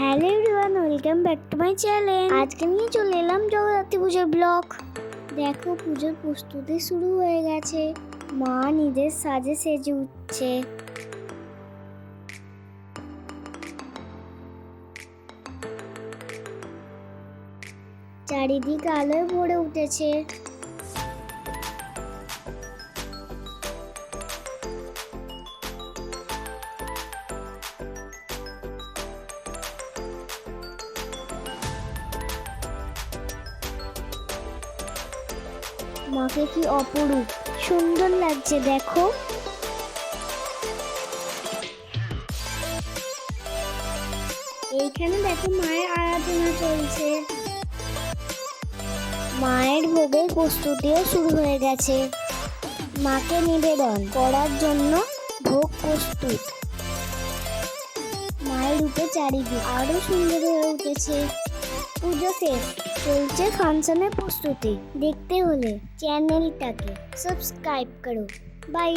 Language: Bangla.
Hello everyone, welcome back to my channel. আজকে নিয়ে চলে এলাম জগদ্ধাত্রী পুজোর ব্লগ। দেখো, পুজোর প্রস্তুতি শুরু হয়ে গেছে। মা নিজের সাজে সেজে উঠছে। চারিদিক আলোয় ভরে উঠেছে। মাকে কি অপরূপ সুন্দর লাগছে দেখো। এইখানে দেখো মায়ের আরাধনা চলছে। মায়ের ভোগের প্রস্তুতিও শুরু হয়ে গেছে। মাকে নিবেদন করার জন্য ভোগ প্রস্তুত। মায়ের রূপে চারিদিক আরো সুন্দর হয়ে উঠেছে। পুজো শেষ, চলছে ফাংশনের প্রস্তুতি। দেখতে হলে চ্যানেলটাকে সাবস্ক্রাইব করো। বাই।